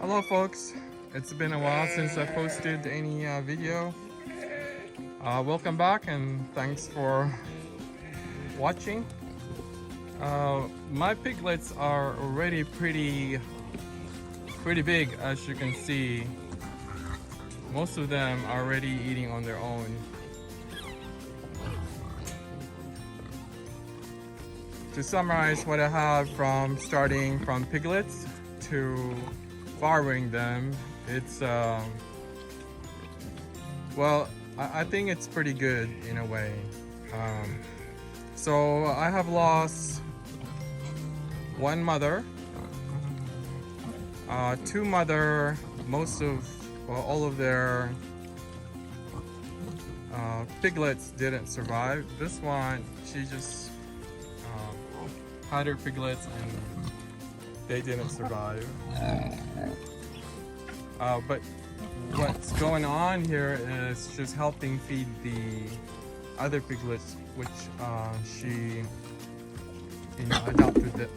Hello folks, it's been a while since I posted any video. Welcome back and thanks for watching. My piglets are already pretty big, as you can see. Most of them are already eating on their own. To summarize what I have from starting from piglets to farrowing them, it's well, I think it's pretty good in a way. So I have lost one mother, two mother, all of their piglets didn't survive. This one, she just had her piglets and they didn't survive. But what's going on here is just helping feed the other piglets, which she,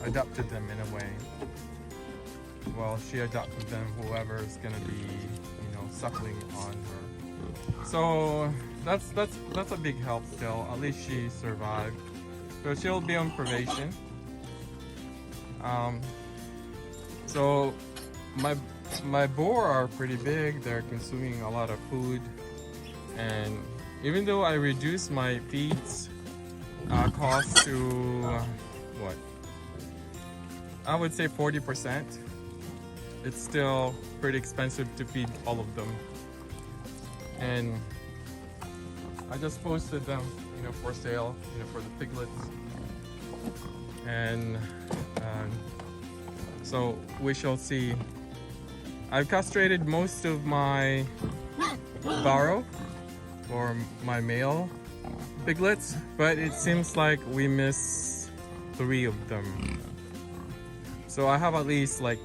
adopted them in a way. Well, she adopted them, whoever is gonna be, suckling on her. So that's a big help still. At least she survived. So she'll be on probation. So my boar are pretty big. They're consuming a lot of food, and even though I reduced my feeds cost to what I would say 40%, it's still pretty expensive to feed all of them. And I just posted them, for sale, for the piglets. And so we shall see. I've castrated most of my farrow or my male piglets, but it seems like we miss 3 of them. So I have at least like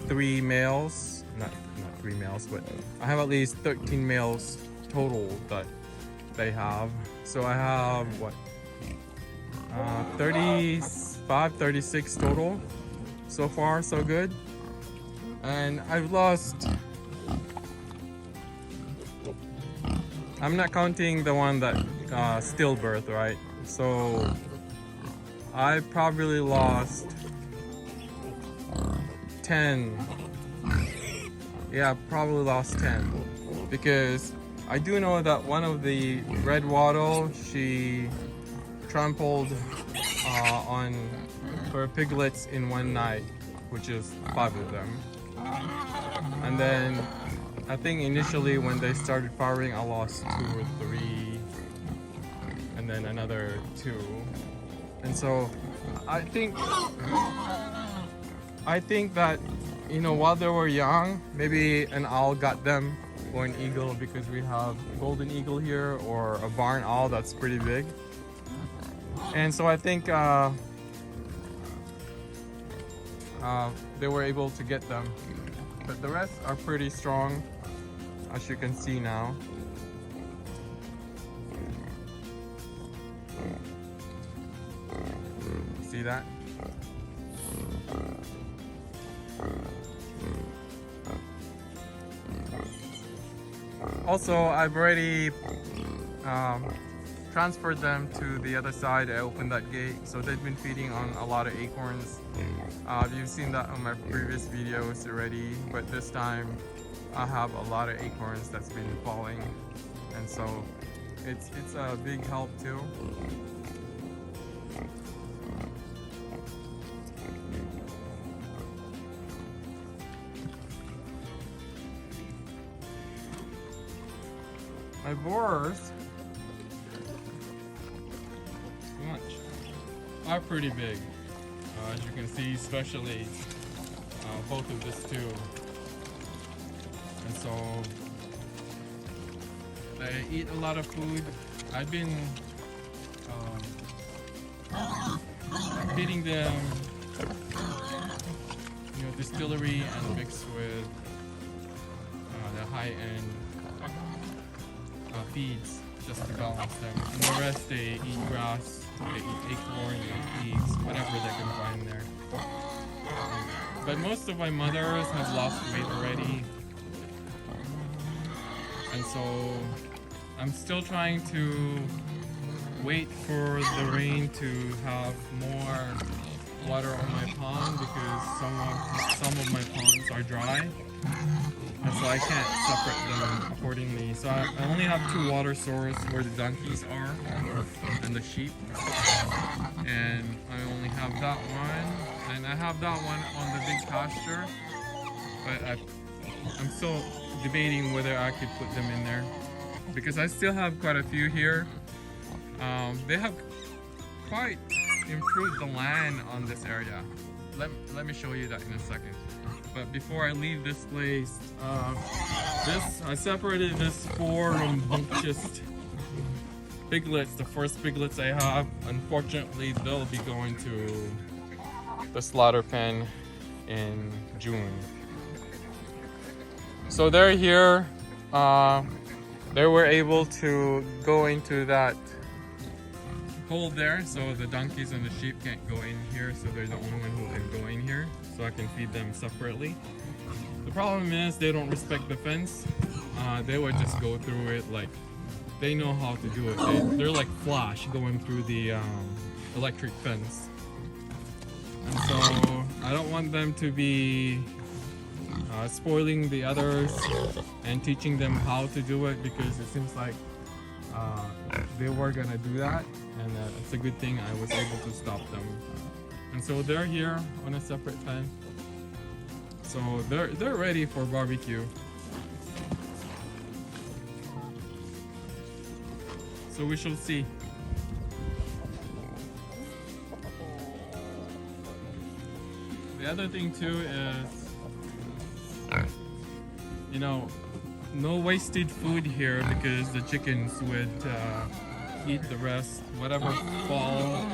3 males, not 3 males, but I have at least 13 males total that they have. So I have what, 35, 36 total. So far, so good. And I've lost, I'm not counting the one that stillbirth, right? So I probably lost 10. Yeah, probably lost 10, because I do know that one of the red wattle, she trampled on her piglets in one night, which is 5 of them. And then I think initially when they started farrowing, I lost 2 or 3, and then another 2. And so I think that, while they were young, maybe an owl got them, or an eagle, because we have golden eagle here, or a barn owl that's pretty big. And so I think they were able to get them, but the rest are pretty strong, as you can see now. See that? Also, I've already transferred them to the other side. I opened that gate, so they've been feeding on a lot of acorns. You've seen that on my previous videos already, but this time I have a lot of acorns that's been falling, and so it's a big help too. My boars are pretty big, as you can see, especially both of these 2. And so they eat a lot of food. I've been feeding them, distillery and mixed with the high-end feeds, just to balance them. And the rest, they eat grass, they eat acorn, they eat leaves, whatever they can find there. But most of my mothers have lost weight already. And so I'm still trying to wait for the rain to have more water on my pond because some of my ponds are dry. And so I can't separate them accordingly. So I only have 2 water sources where the donkeys are and the sheep. And I only have that one. And I have that one on the big pasture. But I'm still debating whether I could put them in there. Because I still have quite a few here. They have quite improved the land on this area. Let me show you that in a second. But before I leave this place, I separated this 4 rambunctious piglets, the first piglets I have. Unfortunately, they'll be going to the slaughter pen in June. So they're here. They were able to go into that hole there, so the donkeys and the sheep can't go in here, so they're the only one who can go in here, so I can feed them separately. The problem is they don't respect the fence. They would just go through it like they know how to do it. They're like Flash going through the electric fence. And so I don't want them to be spoiling the others and teaching them how to do it, because it seems like they were gonna do that, and it's a good thing I was able to stop them. And so they're here on a separate pen, so they're ready for barbecue. So we shall see. The other thing too is, you know, no wasted food here, because the chickens would eat the rest. Whatever fall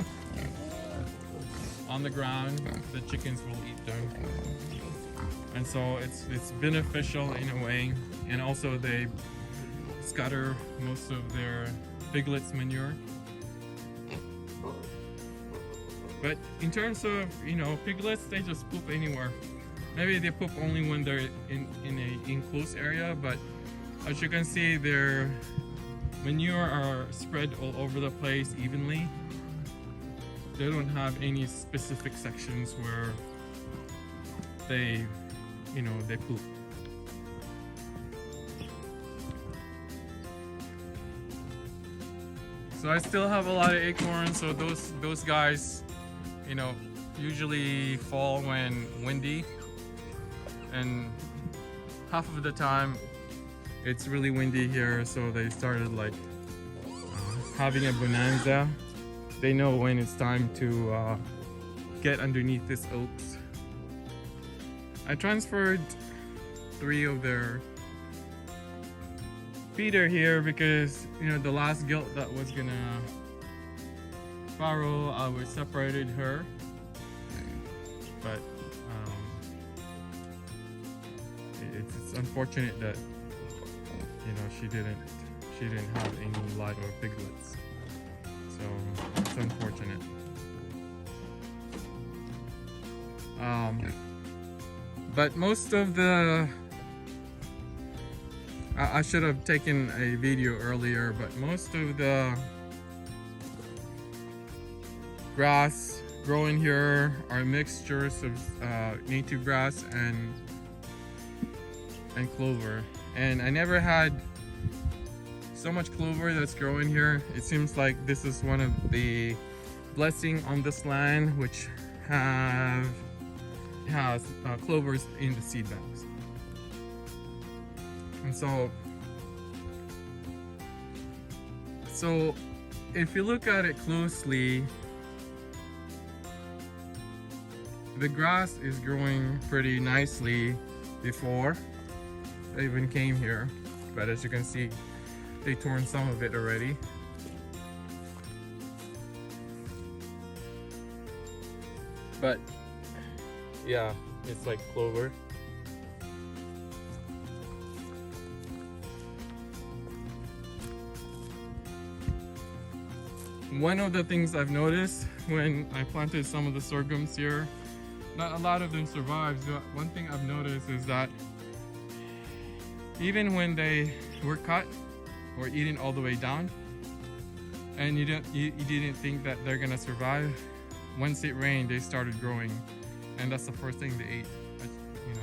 on the ground, the chickens will eat them. And so it's beneficial in a way. And also they scatter most of their piglets' manure. But in terms of, you know, piglets, they just poop anywhere. Maybe they poop only when they're in an enclosed area, but as you can see, their manure are spread all over the place evenly. They don't have any specific sections where they, you know, they poop. So I still have a lot of acorns, so those guys, you know, usually fall when windy. And half of the time it's really windy here, so they started like having a bonanza. They know when it's time to get underneath this oaks. I transferred 3 of their feeder here because, you know, the last gilt that was gonna farrow, I was separated her, but it's unfortunate that, you know, she didn't have any live or piglets, so it's unfortunate. But most of the I should have taken a video earlier, but most of the grass growing here are mixtures of native grass and clover. And I never had so much clover that's growing here. It seems like this is one of the blessings on this land, which has clovers in the seed banks. And so if you look at it closely, the grass is growing pretty nicely before I even came here, but as you can see, they torn some of it already. But yeah, it's like clover. One of the things I've noticed when I planted some of the sorghums here not a lot of them survive. So one thing I've noticed is that even when they were cut or eaten all the way down, and you didn't think that they're gonna survive, once it rained, they started growing, and that's the first thing they ate. You know,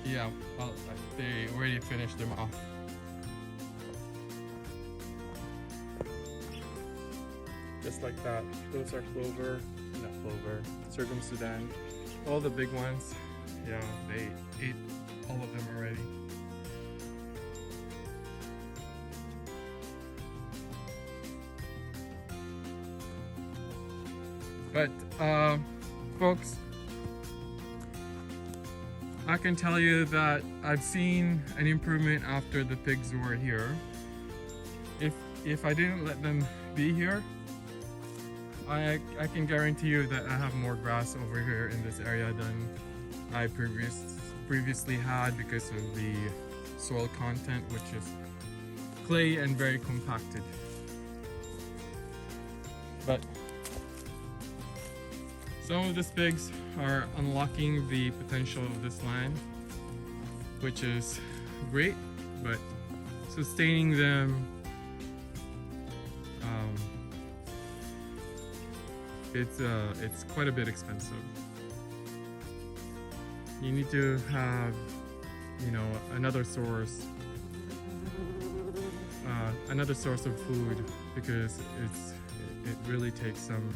yeah, well, they already finished them off. Just like that. Those are clover, not clover, sorghum Sudan. All the big ones, yeah, they ate all of them already. But folks, I can tell you that I've seen an improvement after the pigs were here. If I didn't let them be here, I can guarantee you that I have more grass over here in this area than I previously had, because of the soil content, which is clay and very compacted. But some of these pigs are unlocking the potential of this land, which is great, but sustaining them, it's quite a bit expensive. You need to have, you know, another source of food, because it really takes some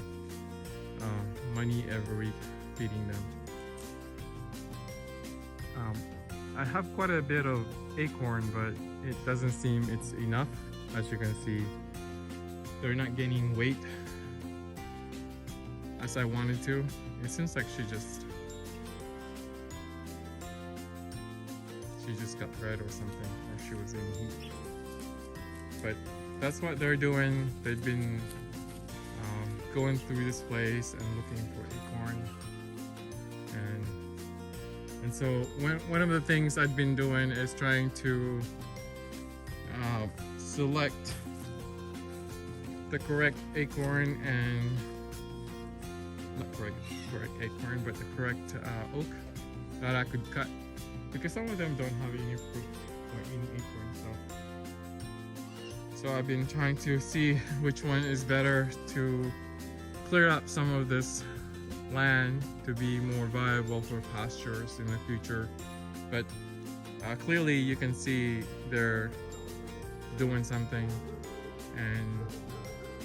money every week feeding them. I have quite a bit of acorn, but it doesn't seem it's enough. As you can see, they're not gaining weight as I wanted to. It seems like she just got red or something, or she was in heat. But that's what they're doing. They've been going through this place and looking for acorn, and so one of the things I've been doing is trying to select the correct acorn, and not correct acorn, but the correct oak that I could cut, because some of them don't have any fruit or any acorn. So I've been trying to see which one is better to clear up some of this land to be more viable for pastures in the future. But clearly you can see they're doing something and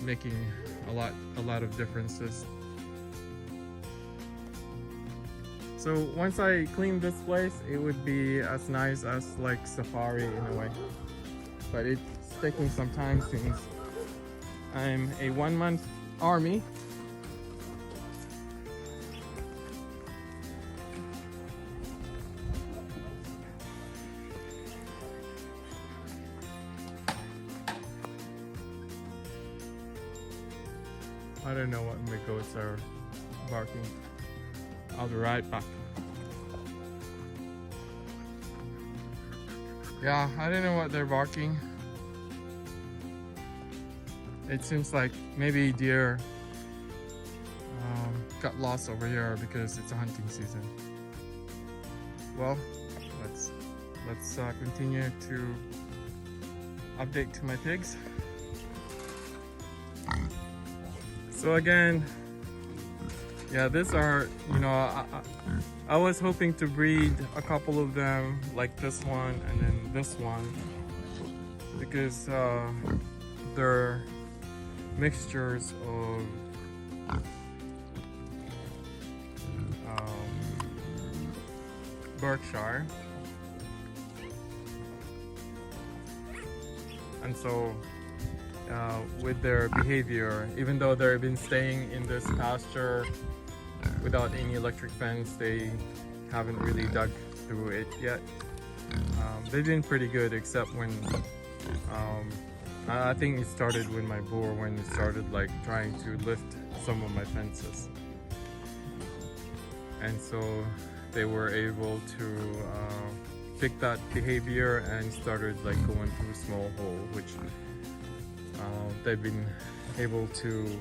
making a lot of differences. So once I clean this place, it would be as nice as like safari in a way. But it's taking some time since I'm a 1-month army. I don't know what my goats are barking. I'll be right back. Yeah, I don't know what they're barking. It seems like maybe deer got lost over here because it's a hunting season. Well, let's continue to update to my pigs. So again, yeah, these are, you know, I was hoping to breed a couple of them, like this one and then this one, because they're mixtures of Berkshire, and so with their behavior, even though they've been staying in this pasture without any electric fence, they haven't really dug through it yet. They've been pretty good, except when I think it started with my boar, when it started like trying to lift some of my fences. and so they were able to pick that behavior and started like going through small hole, which they've been able to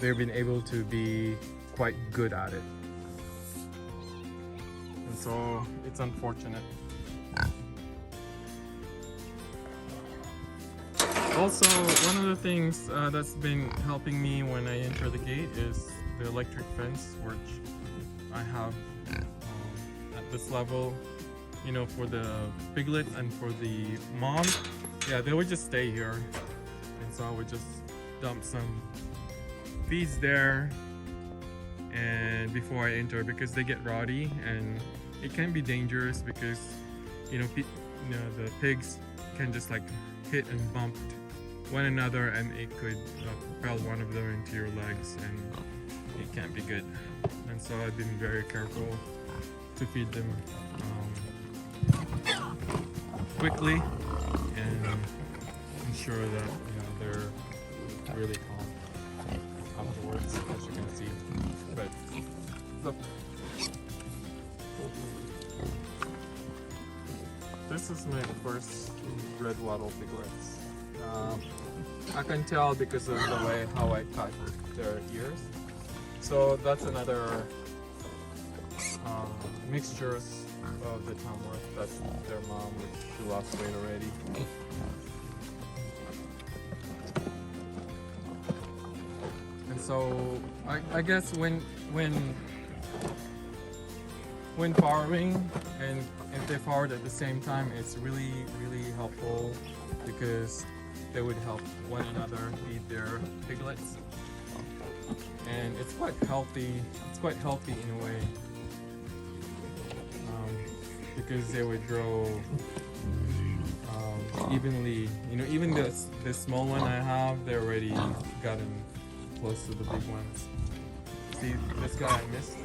they've been able to be quite good at it, and so it's unfortunate. Also, one of the things that's been helping me when I enter the gate is the electric fence, which I have at this level, you know, for the piglets and for the mom. Yeah, they would just stay here, and so I would just dump some feeds there and before I enter, because they get rowdy and it can be dangerous, because you know the pigs can just like hit and bump one another, and it could propel one of them into your legs, and it can't be good. And so I've been very careful to feed them quickly and ensure that they're really calm afterwards, as you can see. But look, this is my first red wattle piglets. I can tell because of the way how I cut their ears. So that's another mixtures of the Tamworth. That's their mom, which she lost weight already. And so I guess when farrowing, and if they farrowed at the same time, it's really helpful, because they would help one another feed their piglets, and it's quite healthy. It's quite healthy in a way, because they would grow evenly. You know, even this small one I have, they're already gotten close to the big ones. See, this guy I missed,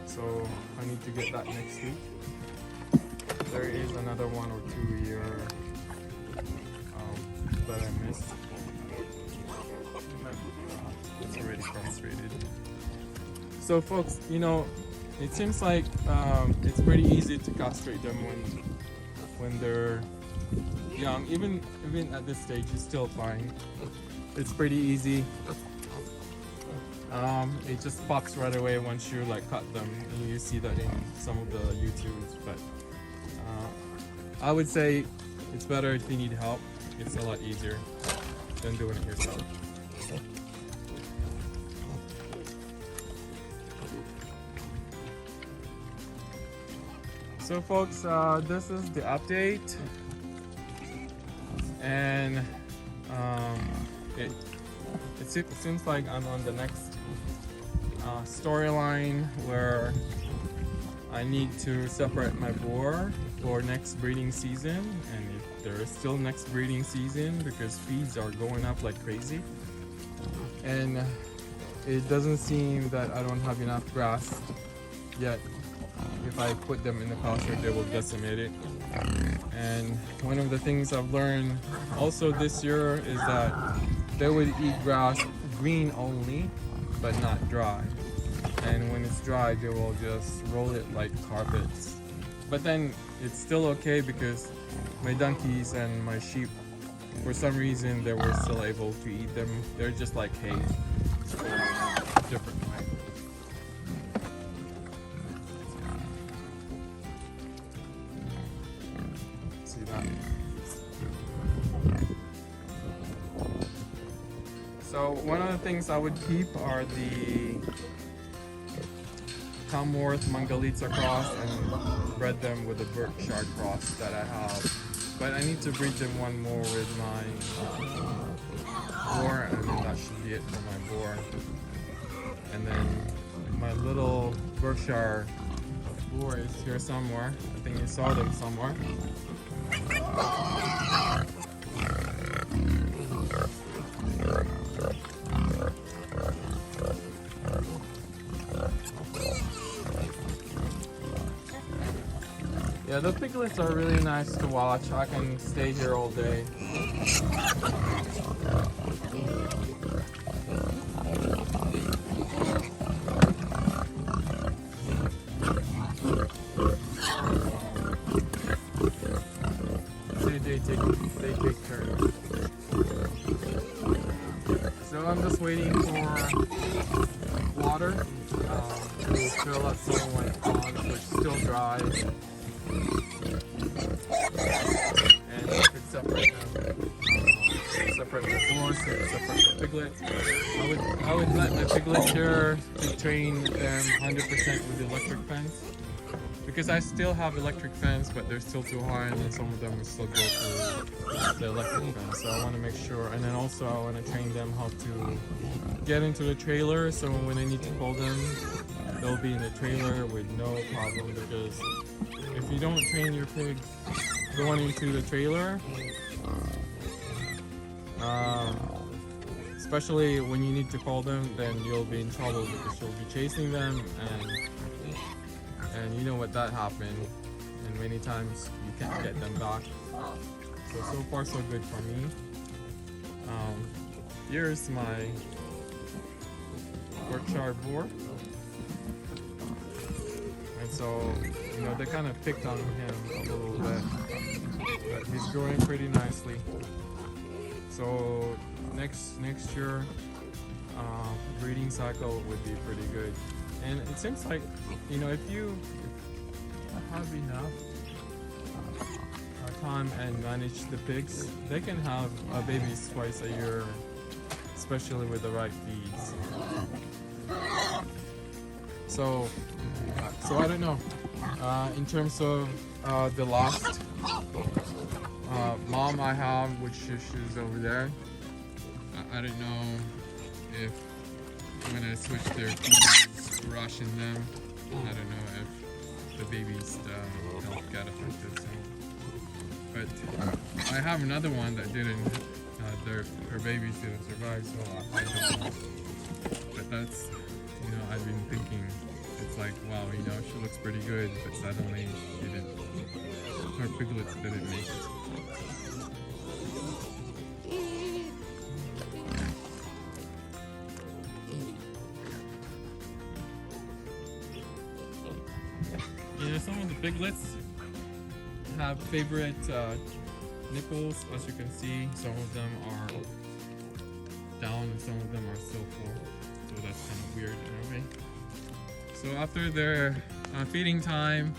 so I need to get that next week. There is another 1 or 2 here that I missed. It's already frustrated. So folks, you know, it seems like it's pretty easy to castrate them when they're young. Even at this stage, it's still fine. It's pretty easy. It just pops right away once you like cut them, and you see that in some of the YouTubes. But I would say it's better if you need help. It's a lot easier than doing it yourself. So folks, this is the update, and it seems like I'm on the next storyline where I need to separate my boar for next breeding season, and if there is still next breeding season, because feeds are going up like crazy, and it doesn't seem that I don't have enough grass yet. If I put them in the pasture, they will decimate it. And one of the things I've learned also this year is that they would eat grass green only, but not dry. And when it's dry, they will just roll it like carpets. But then it's still okay, because my donkeys and my sheep, for some reason, they were still able to eat them. They're just like hay, different way. See that? So one of the things I would keep are the Tamworth mangalitsa cross, and bred them with a Berkshire cross that I have. But I need to breed them one more with my boar, and that should be it for my boar. And then my little Berkshire boar is here somewhere. I think you saw them somewhere. Yeah, the piglets are really nice to watch. I can stay here all day. They take turns. So I'm just waiting for water to fill up some of my ponds, which is still dry, and I could separate them, separate the boars, separate the piglets. I would let my piglets here to train them 100% with the electric fence. Because I still have electric fence, but they're still too high, and then some of them will still go through the electric fence. So I want to make sure, and then also I want to train them how to get into the trailer, so when I need to pull them, they'll be in the trailer with no problem. Because if you don't train your pig going into the trailer, especially when you need to pull them, then you'll be in trouble because you'll be chasing them, and you know what that happened, and many times you can't get them back. So far so good for me. Here's my Yorkshire boar, and so you know they kind of picked on him a little bit, but he's growing pretty nicely. So next year breeding cycle would be pretty good. And it seems like, you know, if you have enough time and manage the pigs, they can have babies twice a year, especially with the right feeds. So I don't know. In terms of the last mom I have, which she's over there, I don't know if when I switch their feeds, ration them, I don't know if the babies don't get affected. So, but I have another one that didn't. Her babies didn't survive, so I don't know. But that's, you know, I've been thinking. It's like, wow, you know, she looks pretty good, but suddenly her piglets didn't make it. You know, some of the piglets have favorite nipples, as you can see. Some of them are down and some of them are still full. So that's kind of weird in a way. So after their feeding time,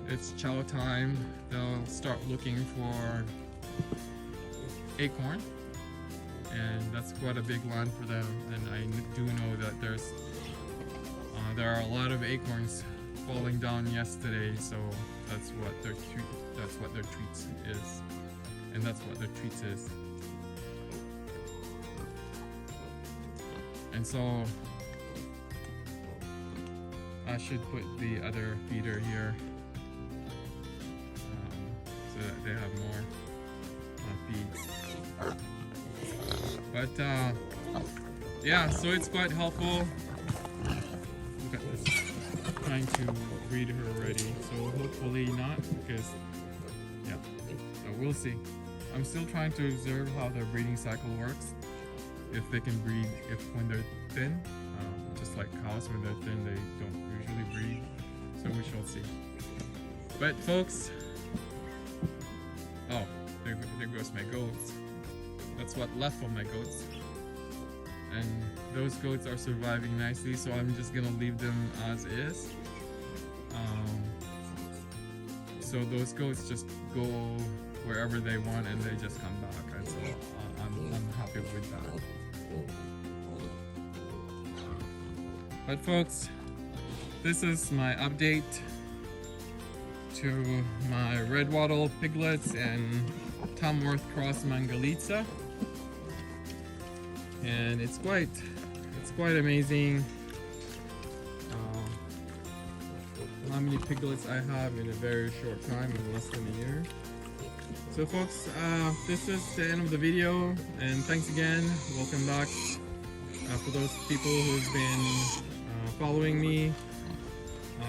it's chow time, they'll start looking for acorn. And that's quite a big land for them. And I do know that there are a lot of acorns falling down yesterday, so that's what their treats is, and that's what their treats is. And so I should put the other feeder here so that they have more feeds. But yeah, so it's quite helpful. Look at this. Trying to breed her already, so hopefully not, because yeah, so we'll see. I'm still trying to observe how their breeding cycle works, if they can breed when they're thin, just like cows, when they're thin they don't usually breed, so we shall see. But folks, oh, there goes my goats. That's what left of my goats, and those goats are surviving nicely, so I'm just gonna leave them as is. So those goats just go wherever they want and they just come back, and so I'm happy with that. But folks, this is my update to my red wattle piglets and Tamworth cross mangalitsa, and it's quite amazing how many piglets I have in a very short time, in less than a year. So folks, this is the end of the video, and thanks again. Welcome back for those people who've been following me.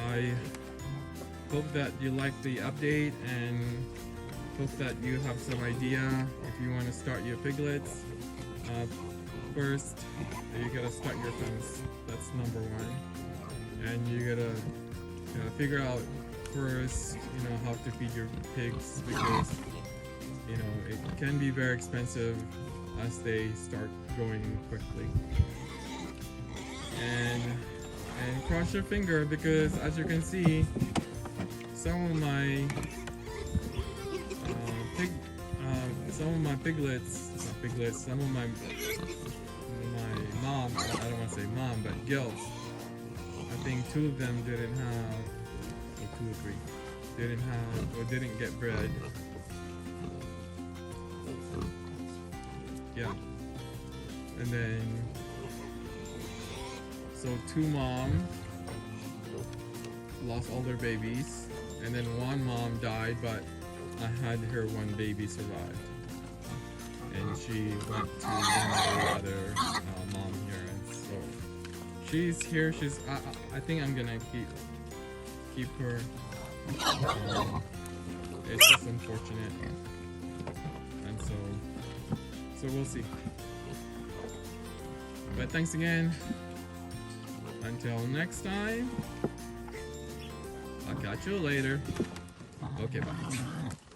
I hope that you liked the update and hope that you have some idea if you want to start your piglets. First, you gotta start your fence. That's number one, and you gotta figure out first, how to feed your pigs, because it can be very expensive as they start growing quickly. And cross your finger, because as you can see, some of my mom, I don't want to say mom, but gills, I think 2 of them didn't have, or 2 or 3, didn't have, or didn't get bred. Yeah. And then, so 2 moms lost all their babies, and then 1 mom died, but I had her 1 baby survive. And she went to one other mom here, and so she's here. I think I'm gonna keep her. It's just unfortunate, and so we'll see. But thanks again. Until next time, I'll catch you later. Okay, bye.